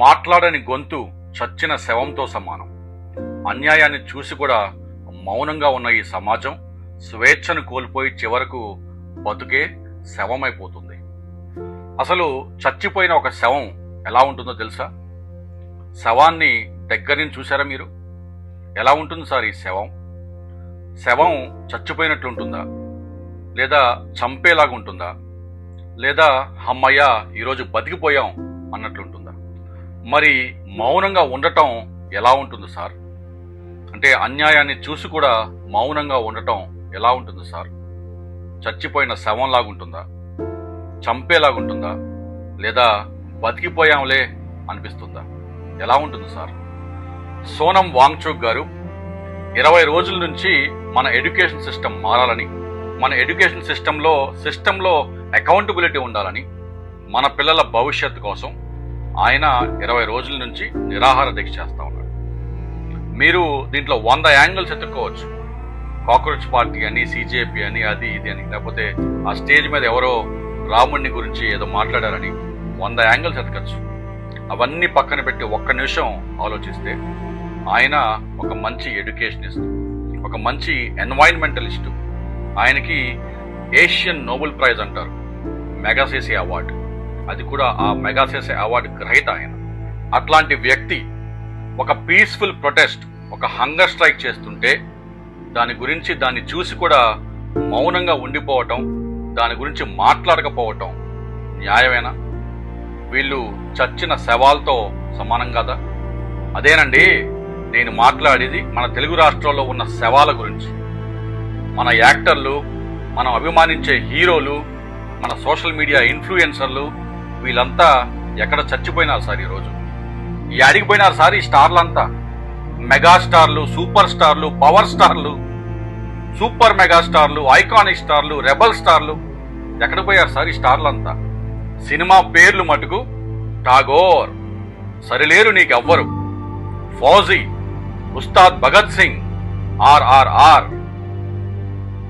మాట్లాడని గొంతు చచ్చిన శవంతో సమానం. అన్యాయాన్ని చూసి కూడా మౌనంగా ఉన్న ఈ సమాజం స్వేచ్ఛను కోల్పోయి చివరకు బతుకే శవమైపోతుంది. అసలు చచ్చిపోయిన ఒక శవం ఎలా ఉంటుందో తెలుసా? శవాన్ని దగ్గర నుంచి చూసారా మీరు? ఎలా ఉంటుంది సార్ ఈ శవం? శవం చచ్చిపోయినట్లుంటుందా, లేదా చంపేలాగా ఉంటుందా, లేదా అమ్మయ్య ఈరోజు బతికిపోయాం అన్నట్లుంటుందా? మరి మౌనంగా ఉండటం ఎలా ఉంటుంది సార్? అంటే అన్యాయాన్ని చూసి కూడా మౌనంగా ఉండటం ఎలా ఉంటుంది సార్? చచ్చిపోయిన శవంలాగుంటుందా, చంపేలాగుంటుందా, లేదా బతికిపోయాంలే అనిపిస్తుందా? ఎలా ఉంటుంది సార్? సోనం వాంగ్చుక్ గారు 20 రోజుల నుంచి మన ఎడ్యుకేషన్ సిస్టమ్ మారాలని, మన ఎడ్యుకేషన్ సిస్టంలో అకౌంటబిలిటీ ఉండాలని, మన పిల్లల భవిష్యత్తు కోసం ఆయన 20 రోజుల నుంచి నిరాహార దీక్ష చేస్తూ ఉన్నారు. మీరు దీంట్లో 100 యాంగిల్స్ ఎత్తుక్కోవచ్చు. కాక్రోచ్ పార్టీ అని, సిజేపీ అని, అది ఇది అని, లేకపోతే ఆ స్టేజ్ మీద ఎవరో రాముడిని గురించి ఏదో మాట్లాడారని 100 యాంగిల్స్ ఎత్తకచ్చు. అవన్నీ పక్కన పెట్టి ఒక్క నిమిషం ఆలోచిస్తే ఆయన ఒక మంచి ఎడ్యుకేషనిస్ట్, ఒక మంచి ఎన్వైరన్మెంటలిస్టు. ఆయనకి ఏషియన్ నోబెల్ ప్రైజ్ అంటారు, మెగాసెసే అవార్డు. అది కూడా ఆ మెగాసెసే అవార్డు గ్రహీత ఆయన. అట్లాంటి వ్యక్తి ఒక పీస్ఫుల్ ప్రొటెస్ట్, ఒక హంగర్ స్ట్రైక్ చేస్తుంటే దాన్ని చూసి కూడా మౌనంగా ఉండిపోవటం, దాని గురించి మాట్లాడకపోవటం న్యాయమేనా? వీళ్ళు చచ్చిన శవాలతో సమానం కదా? అదేనండి నేను మాట్లాడేది మన తెలుగు రాష్ట్రాల్లో ఉన్న శవాల గురించి. మన యాక్టర్లు, మనం అభిమానించే హీరోలు, మన సోషల్ మీడియా ఇన్ఫ్లుయెన్సర్లు వీళ్ళంతా ఎక్కడ చచ్చిపోయినారు సార్? ఈరోజు యాడికి పోయినారు సార్ ఈ స్టార్లంతా? మెగాస్టార్లు, సూపర్ స్టార్లు, పవర్ స్టార్లు, సూపర్ మెగాస్టార్లు, ఐకానిక్ స్టార్లు, రెబల్ స్టార్లు ఎక్కడ పోయారు సార్ ఈ స్టార్లంతా? సినిమా పేర్లు మటుకు టాగోర్, సరిలేరు నీకెవ్వరు, ఫౌజీ, ఉస్తాద్ భగత్ సింగ్, RRR.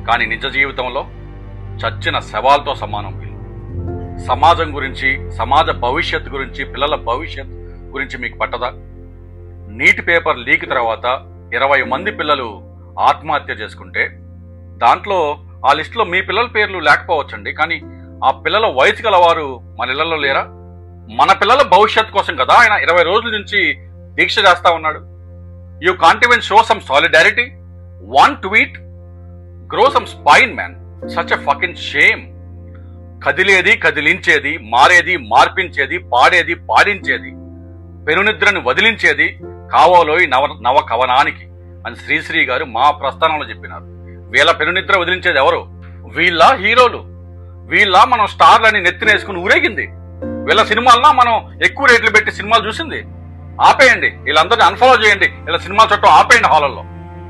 కానీ నిజ జీవితంలో చచ్చిన శవాలతో సమానం వీళ్ళు. సమాజం గురించి, సమాజ భవిష్యత్తు గురించి, పిల్లల భవిష్యత్తు గురించి మీకు పట్టదా? నీట్ పేపర్ లీక్ తర్వాత 20 మంది పిల్లలు ఆత్మహత్య చేసుకుంటే దాంట్లో ఆ లిస్టులో మీ పిల్లల పేర్లు లేకపోవచ్చండి, కానీ ఆ పిల్లల వయసు గల వారు మన ఇళ్లలో లేరా? మన పిల్లల భవిష్యత్తు కోసం కదా ఆయన 20 రోజుల నుంచి దీక్ష చేస్తా ఉన్నాడు. You can't even show some solidarity. One tweet grow some spine man. Such a fucking shame. కదిలేది కదిలించేది, మారేది మార్పించేది, పాడేది పాడించేది, పెనునిద్రను వదిలించేది కావాలోయి నవ కవనానికి అని శ్రీశ్రీ గారు మా ప్రస్థానంలో చెప్పినారు. వీళ్ళ పెనునిద్ర వదిలించేది ఎవరు? వీళ్ళ హీరోలు, వీళ్ళ మనం స్టార్లని నెత్తినేసుకుని ఊరేగింది, వీళ్ళ సినిమాలన్నా మనం ఎక్కువ రేట్లు పెట్టి సినిమాలు చూసింది. ఆపేయండి, వీళ్ళందరినీ అన్ఫాలో చేయండి, వీళ్ళ సినిమాల చుట్టూ ఆపేయండి హాలల్లో.